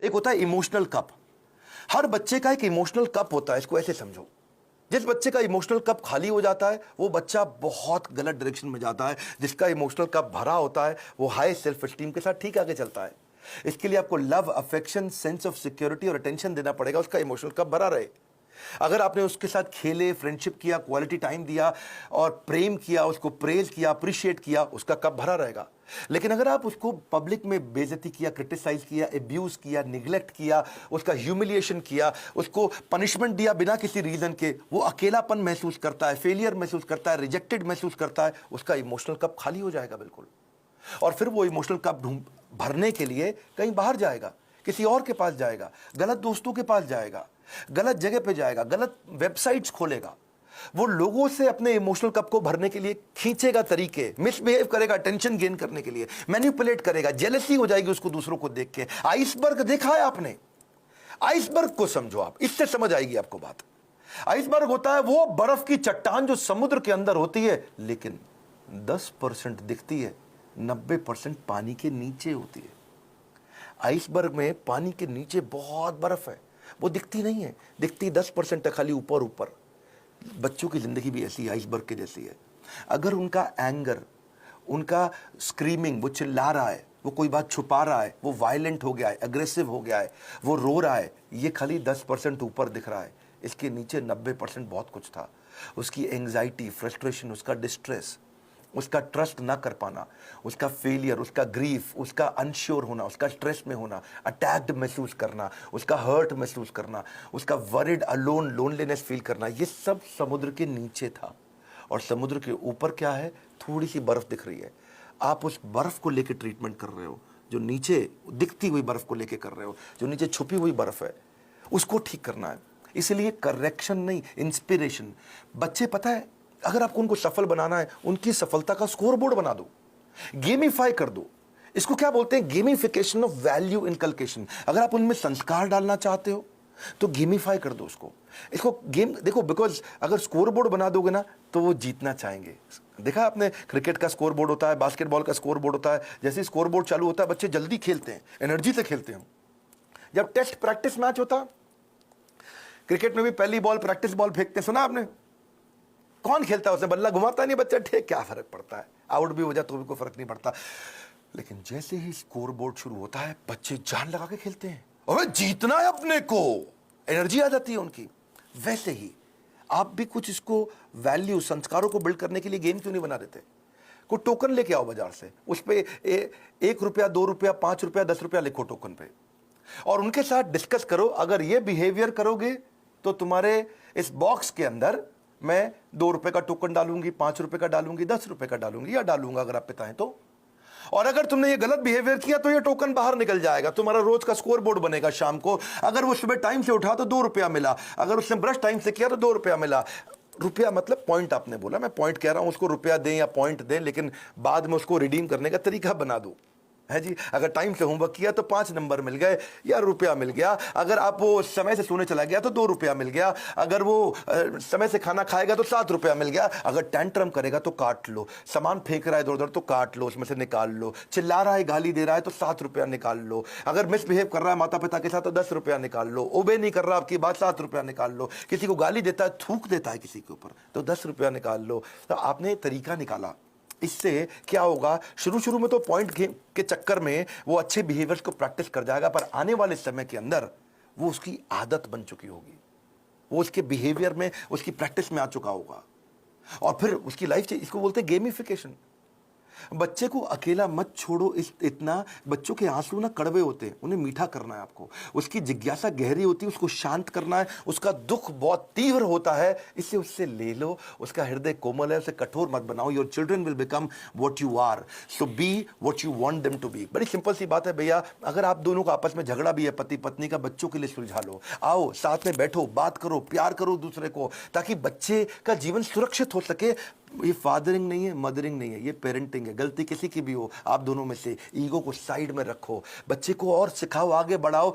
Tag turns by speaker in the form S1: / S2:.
S1: एक होता है इमोशनल कप। हर बच्चे का एक इमोशनल कप होता है, इसको ऐसे समझो। जिस बच्चे का इमोशनल कप खाली हो जाता है वो बच्चा बहुत गलत डायरेक्शन में जाता है। जिसका इमोशनल कप भरा होता है वो हाई सेल्फ एस्टीम के साथ ठीक आगे चलता है। इसके लिए आपको love, affection, sense of security और अटेंशन देना पड़ेगा, उसका इमोशनल कप भरा रहे। अगर आपने उसके साथ खेले, फ्रेंडशिप किया, क्वालिटी टाइम दिया और प्रेम किया, उसको प्रेज किया, अप्रिशिएट किया, उसका कप भरा रहेगा। लेकिन अगर आप उसको पब्लिक में बेइज्जती किया, क्रिटिसाइज किया, एब्यूज किया, निग्लेक्ट किया, उसका ह्यूमिलिएशन किया, उसको पनिशमेंट दिया बिना किसी रीजन के, वो अकेलापन महसूस करता है, फेलियर महसूस करता है, रिजेक्टेड महसूस करता है, उसका इमोशनल कप खाली हो जाएगा बिल्कुल। और फिर वो इमोशनल कप भरने के लिए कहीं बाहर जाएगा, किसी और के पास जाएगा, गलत दोस्तों के पास जाएगा, गलत जगह पे जाएगा, गलत वेबसाइट्स खोलेगा। वो लोगों से अपने इमोशनल कप को भरने के लिए खींचेगा तरीके, मिसबिहेव करेगा टेंशन गेन करने के लिए, मैनिपुलेट करेगा, जेलसी हो जाएगी उसको दूसरों को देख के। आइसबर्ग देखा है आपने? आइसबर्ग को समझो आप, इससे समझ आएगी आपको बात। आइसबर्ग होता है वो बर्फ की चट्टान जो समुद्र के अंदर होती है, लेकिन 10% दिखती है, 90% पानी के नीचे होती है। आइसबर्ग में पानी के नीचे बहुत बर्फ है, वो दिखती नहीं है, दिखती 10% है, खाली ऊपर ऊपर। बच्चों की जिंदगी भी ऐसी आइसबर्ग के जैसी है। अगर उनका एंगर, उनका स्क्रीमिंग, वो चिल्ला रहा है, वो कोई बात छुपा रहा है, वो वायलेंट हो गया है, अग्रेसिव हो गया है, वो रो रहा है, ये खाली 10% ऊपर दिख रहा है, इसके नीचे 90% बहुत कुछ था। उसकी एंग्जाइटी, फ्रस्ट्रेशन, उसका डिस्ट्रेस, उसका ट्रस्ट ना कर पाना, उसका फेलियर, उसका ग्रीफ, उसका अनश्योर होना, उसका स्ट्रेस में होना, अटैक्ड महसूस करना, उसका हर्ट महसूस करना, उसका वरिड, अलोन, लोनलीनेस फील करना, ये सब समुद्र के नीचे था। और समुद्र के ऊपर क्या है? थोड़ी सी बर्फ दिख रही है। आप उस बर्फ को लेकर ट्रीटमेंट कर रहे हो, जो नीचे दिखती हुई बर्फ को लेकर कर रहे हो, जो नीचे छुपी हुई बर्फ है, उसको ठीक करना है। इसलिए करेक्शन नहीं, इंस्पिरेशन। बच्चे, पता है, अगर आपको उनको सफल बनाना है, उनकी सफलता का स्कोर बोर्ड बना दो, गेमिफाई कर दो। इसको क्या बोलते हैं? Gamification of value inculcation. अगर आप उनमें संस्कार डालना चाहते हो तो गेमिफाई कर दो उसको। इसको गेम देखो, बिकॉज अगर स्कोर बोर्ड बना दोगे ना तो वो जीतना चाहेंगे। देखा आपने, क्रिकेट का स्कोर बोर्ड होता है, बास्केटबॉल का स्कोर बोर्ड होता है। जैसे स्कोर बोर्ड चालू होता है, बच्चे जल्दी खेलते हैं, एनर्जी से खेलते हैं। जब टेस्ट प्रैक्टिस मैच होता, क्रिकेट में भी पहली बॉल प्रैक्टिस बॉल फेंकते, सुना आपने? कौन खेलता है उससे? बल्ला घुमाता नहीं बच्चा, ठीक, क्या फर्क पड़ता है, आउट भी हो जाए तो भी कोई फर्क नहीं पड़ता। लेकिन जैसे ही स्कोर बोर्ड शुरू होता है, बच्चे जान लगा के खेलते हैं, अबे जीतना है अपने को, एनर्जी आ जाती है उनकी। वैसे ही आप भी कुछ इसको वैल्यू, संस्कारों को बिल्ड करने के लिए गेम क्यों नहीं बना देते? कोई टोकन लेके आओ बाजार से, उस पे 1 रुपया, 2 रुपया, 5 रुपया, 10 रुपया लिखो टोकन पे, और उनके साथ डिस्कस करो, अगर ये बिहेवियर करोगे तो तुम्हारे इस बॉक्स के अंदर मैं 2 रुपए का टोकन डालूंगी, 5 रुपए का डालूंगी, 10 रुपए का डालूंगी, या डालूंगा अगर आप पिताएं तो। और अगर तुमने ये गलत बिहेवियर किया तो ये टोकन बाहर निकल जाएगा, तुम्हारा रोज का स्कोर बोर्ड बनेगा शाम को। अगर वो सुबह टाइम से उठा तो 2 रुपया मिला, अगर उसने ब्रश टाइम से किया तो 2 रुपया मिला। रुपया मतलब पॉइंट, आपने बोला, मैं पॉइंट कह रहा हूं, उसको रुपया दें या पॉइंट दें, लेकिन बाद में उसको रिडीम करने का तरीका बना दो, है जी। अगर टाइम से होमवर्क किया तो 5 नंबर मिल गए या रुपया मिल गया। अगर आप वो समय से सोने चला गया तो 2 रुपया मिल गया। अगर वो समय से खाना खाएगा तो 7 रुपया मिल गया। अगर टेंट्रम करेगा तो काट लो, सामान फेंक रहा है इधर उधर तो काट लो, उसमें से निकाल लो, चिल्ला रहा है, गाली दे रहा है तो 7 रुपया निकाल लो, अगर मिसबिहेव कर रहा है माता पिता के साथ तो 10 रुपया निकाल लो, ओबे नहीं कर रहा आपकी बात, 7 रुपया निकाल लो, किसी को गाली देता है, थूक देता है किसी के ऊपर तो 10 रुपया निकाल लो। तो आपने तरीका निकाला। इससे क्या होगा? शुरू शुरू में तो पॉइंट गेम के चक्कर में वो अच्छे बिहेवियर्स को प्रैक्टिस कर जाएगा, पर आने वाले समय के अंदर वो उसकी आदत बन चुकी होगी, वो उसके बिहेवियर में, उसकी प्रैक्टिस में आ चुका होगा, और फिर उसकी लाइफ, इसको बोलते हैं गेमिफिकेशन। बच्चे को अकेला मत छोड़ो, इतना बच्चों के आंसू ना कड़वे होते हैं, उन्हें मीठा करना है आपको। उसकी जिज्ञासा गहरी होती है, उसको शांत करना है। उसका दुख बहुत तीव्र होता है, इससे उससे ले लो। उसका हृदय कोमल है, उसे कठोर मत बनाओ। Your children will become what you are, so be what you want them to be. बड़ी सिंपल सी बात है भैया। अगर आप दोनों का आपस में झगड़ा भी है, पति पत्नी का, बच्चों के लिए सुलझा लो। आओ साथ में बैठो, बात करो, प्यार करो दूसरे को, ताकि बच्चे का जीवन सुरक्षित हो सके। ये फादरिंग नहीं है, मदरिंग नहीं है, ये पेरेंटिंग है। गलती किसी की भी हो, आप दोनों में से ईगो को साइड में रखो, बच्चे को और सिखाओ, आगे बढ़ाओ।